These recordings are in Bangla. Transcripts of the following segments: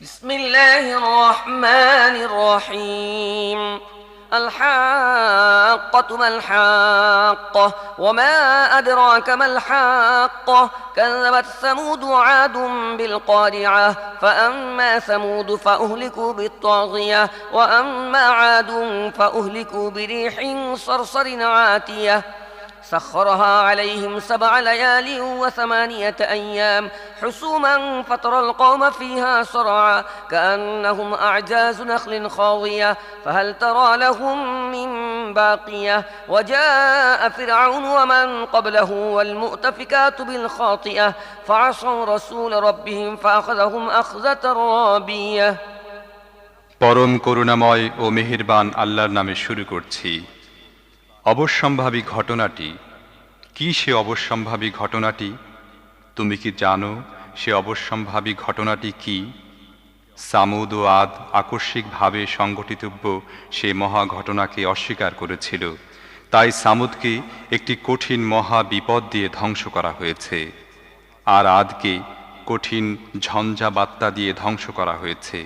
بسم الله الرحمن الرحيم الحاقة ما الحاقة وما أدراك ما الحاقة كذبت ثمود وعاد بالقارعة فأما ثمود فأهلكوا بالطاغية وأما عاد فأهلكوا بريح صرصر عاتية سخرها عليهم 7 ليال و8 أيام حسوما فترى القوم فيها صرعا كأنهم أعجاز نخل خاوية فهل ترى لهم من باقية وجاء فرعون ومن قبله والمؤتفكات بالخاطئة فعصوا رسول ربهم فأخذهم أخذة رابية পরম করুণাময় ও মেহেরবান আল্লাহর নামে শুরু করছি। অবশ্যম্ভাবী ঘটনাটি কি? সে অবশ্যম্ভাবী ঘটনাটি তুমি কি জানো? সে অবশ্যম্ভাবী ঘটনাটি কি? সামুদ ও আদ আকস্মিকভাবে সংঘটিতব্য সে মহা ঘটনাকে অস্বীকার করেছিল। তাই সামুদকে একটি কঠিন মহা বিপদ দিয়ে ধ্বংস করা হয়েছে, আর আদকে কঠিন ঝঞ্ঝা বাত্তা দিয়ে ধ্বংস করা হয়েছে,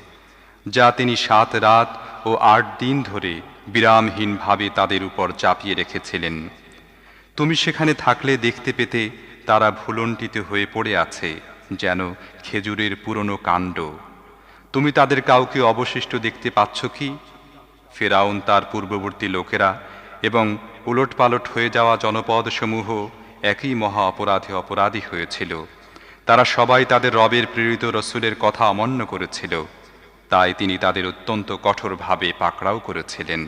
যা তিনি 7 রাত ও 8 দিন ধরে বিরামহীনভাবে তাদের উপর চাপিয়ে রেখেছিলেন। তুমি সেখানে থাকলে দেখতে পেতে তারা ভুলণ্ঠিত হয়ে পড়ে আছে যেন খেজুরের পুরনো কাণ্ড। তুমি তাদের কাউকে অবশিষ্ট দেখতে পাচ্ছ কি? ফেরাউন, তার পূর্ববর্তী লোকেরা এবং উলটপালট হয়ে যাওয়া জনপদসমূহ একই মহা অপরাধে অপরাধী হয়েছিল। তারা সবাই তাদের রবের প্রেরিত রসুলের কথা অমান্য করেছিল, তাই তিনি তাদের অত্যন্ত কঠোরভাবে পাকড়াও করেছিলেন।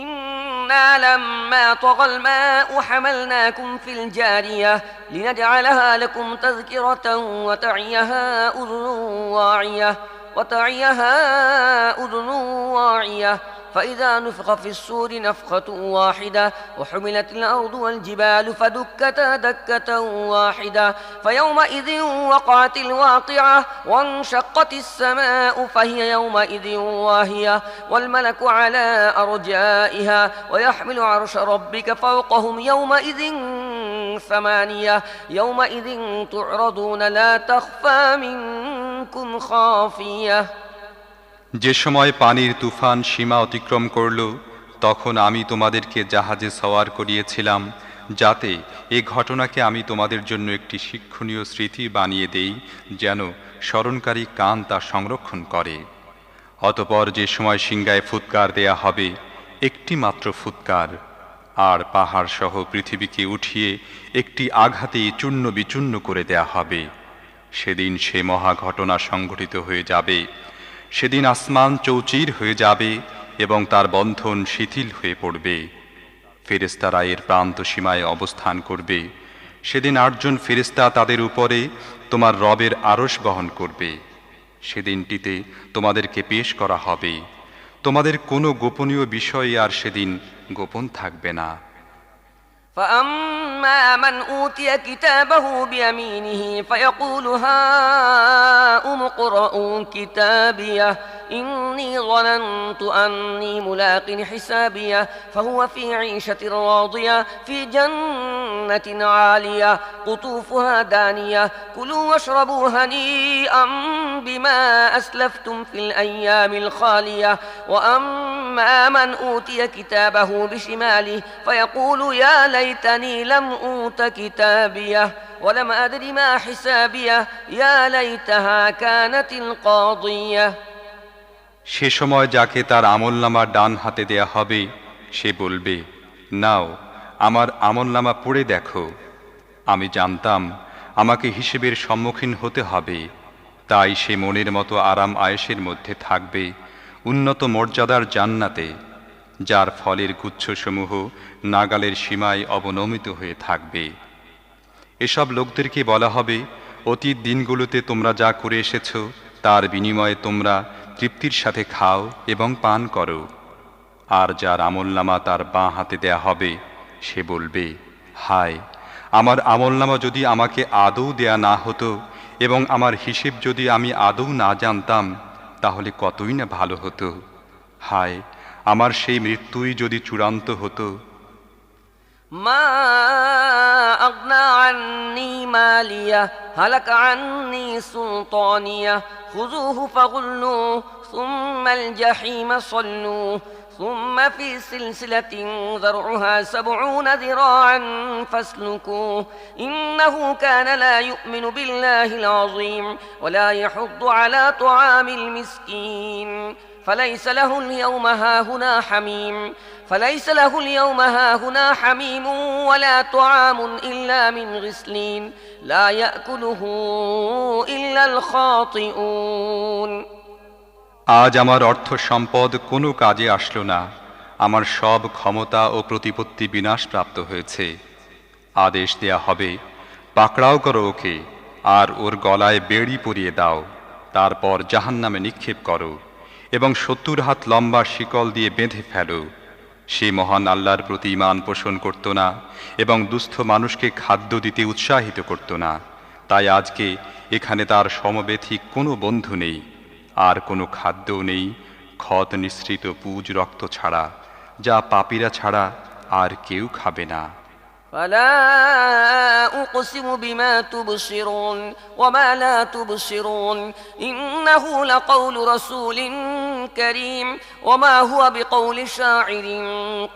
إنا لما طغى الماء حملناكم في الجارية لنجعلها لكم تذكرة وتعيها أذن واعية فإذا نفخ في الصور نفخة واحدة وحملت الأرض والجبال فدكتا دكة واحدة فيومئذ وقعت الواقعة وانشقت السماء فهي يومئذ واهية والملك على أرجائها ويحمل عرش ربك فوقهم يومئذ 8 يومئذ تعرضون لا تخفى منكم خافية যে সময় পানির তুফান সীমা অতিক্রম করল, তখন আমি তোমাদেরকে জাহাজে সওয়ার করিয়েছিলাম, যাতে এ ঘটনাকে আমি তোমাদের জন্য একটি শিক্ষণীয় স্মৃতি বানিয়ে দেই, যেন স্মরণকারী কান তা সংরক্ষণ করে। অতপর যে সময় সিংহায় ফুৎকার দেয়া হবে, একটি মাত্র ফুৎকার, আর পাহাড় সহ পৃথিবীকে উঠিয়ে একটি আঘাতে চূর্ণ বিচূর্ণ করে দেয়া হবে, সেদিন সে মহা ঘটনা সংঘটিত হয়ে যাবে। সেদিন আসমান চৌচির হয়ে যাবে এবং তার বন্ধন শিথিল হয়ে পড়বে। ফেরেশতারা এর প্রান্ত সীমায় অবস্থান করবে। সেদিন 8 জন ফেরেশতা তাদের উপরে তোমার রবের আরশ বহন করবে। সেদিনটিতে তোমাদেরকে পেশ করা হবে। তোমাদের কোনো গোপনীয় বিষয় আর সেদিন গোপন থাকবে না। فأما من أوتي كتابه بيمينه فيقول هاؤم اقرءوا كتابيه إني ظننت أني ملاق حسابيه فهو في عيشة راضية في جنة عالية قطوفها دانية كلوا واشربوا هنيئا بما أسلفتم في الأيام الخالية وأما من أوتي كتابه بشماله فيقول يا ليتني لم أوت كتابيه ولم أدر ما حسابيه يا ليتها كانت القاضية সে সময় যাকে তার আমলনামা ডান হাতে দেয়া হবে, সে বলবে, নাও আমার আমলনামা পড়ে দেখো। আমি জানতাম আমাকে হিসেবের সম্মুখীন হতে হবে। তাই সে মনের মতো আরাম আয়েশের মধ্যে থাকবে উন্নত মর্যাদার জান্নাতে, যার ফলের গুচ্ছসমূহ নাগালের সীমায় অবনমিত হয়ে থাকবে। এসব লোকদেরকে বলা হবে, অতীত দিনগুলোতে তোমরা যা করে এসেছ তার বিনিময়ে তোমরা তৃপ্তির সাথে খাও এবং পান করো। আর যার আমলনামা তার বাঁ হাতে দেয়া হবে, সে বলবে, হায়, আমার আমলনামা যদি আমাকে আদৌ দেয়া না হতো এবং আমার হিসেব যদি আমি আদৌ না জানতাম, তাহলে কতই না ভালো হতো। হায়, আমার সেই মৃত্যুই যদি চূড়ান্ত হতো। ما أغنى عني مالية هلك عني سلطانية خذوه فغلوه ثم الجحيم صلوه ثم في سلسلة ذرعها 70 ذراعا فاسلكوه إنه كان لا يؤمن بالله العظيم ولا يحض على طعام المسكين فليس له اليوم هاهنا حميم ولا طعام إلا من غسلين لا يأكله إلا الخاطئون আজ আমার অর্থ সম্পদ কোনো কাজে আসলো না, আমার সব ক্ষমতা ও প্রতিপত্তি বিনাশপ্রাপ্ত হয়েছে। আদেশ দেয়া হবে, পাকড়াও করো ওকে, আর ওর গলায় বেড়ি পরিয়ে দাও, তারপর জাহান্নামে নিক্ষেপ করো এবং 70 হাত লম্বা শিকল দিয়ে বেঁধে ফেলো। সে মহান আল্লাহর প্রতি ঈমান পোষণ করত না এবং দুস্থ মানুষকে খাদ্য দিতে উৎসাহিত করত না। তাই আজকে এখানে তার সমবেথী কোনো বন্ধু নেই, আর কোনো খাদ্যও নেই ক্ষত নিঃসৃত পুজ রক্ত ছাড়া, যা পাপীরা ছাড়া আর কেউ খাবে না। فلا أقسم بما تبصرون وما لا تبصرون إنه لقول رسول كريم وما هو بقول شاعر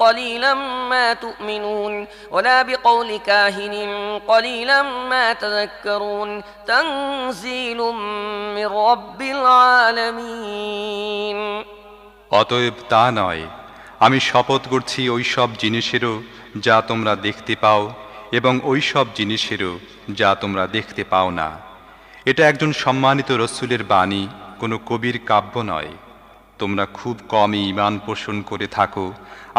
قليلا ما تؤمنون ولا بقول كاهن قليلا ما تذكرون تنزيل من رب العالمين অতএব তা নয়, আমি শপথ করছি ওই সব জিনিসেরও যা তোমরা দেখতে পাও এবং ওই সব জিনিসেরও যা তোমরা দেখতে পাও না। এটা একজন সম্মানিত রসূলের বাণী, কোনো কবির কাব্য নয়। তোমরা খুব কমই ঈমান পোষণ করে থাকো,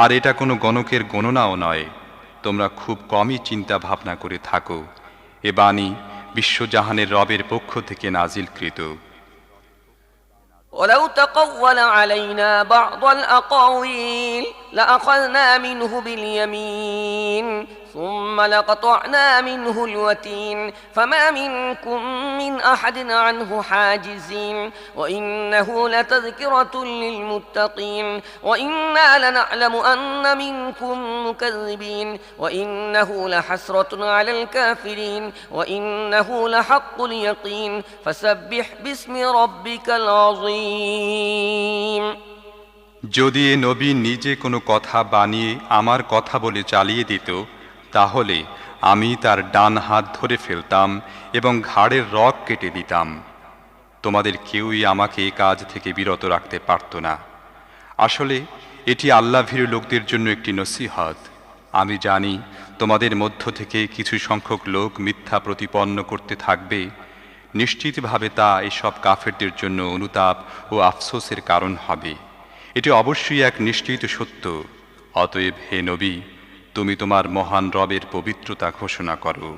আর এটা কোনো গণকের গণনাও নয়। তোমরা খুব কমই চিন্তা ভাবনা করে থাকো। এ বাণী বিশ্বজাহানের রবের পক্ষ থেকে নাজিলকৃত। ولو تقول علينا بعض الأقاويل لأخذنا منه باليمين ثم لقطعنا منه الوتين فما منكم من أحد عنه حاجزين وإنه لتذكرة للمتقين وإنا لنعلم أن منكم مكذبين وإنه لحسرة على الكافرين وإنه لحق اليقين فسبح باسم ربك العظيم যদি এ নবী নিজে কোনো কথা বানিয়ে আমার কথা বলে চালিয়ে দিত, তাহলে আমি তার ডান হাত ধরে ফেলতাম এবং ঘাড়ের রগ কেটে দিতাম। তোমাদের কেউই আমাকে এ কাজ থেকে বিরত রাখতে পারত না। আসলে এটি আল্লাহভীরু লোকদের জন্য একটি নসিহত। আমি জানি তোমাদের মধ্য থেকে কিছু সংখ্যক লোক মিথ্যা প্রতিপন্ন করতে থাকবে। নিশ্চিতভাবে তা এসব কাফেরদের জন্য অনুতাপ ও আফসোসের কারণ হবে। এটি অবশ্যই এক নিশ্চিত সত্য। অতএব হে নবী, তুমি তোমার মহান রবের পবিত্রতা ঘোষণা করো।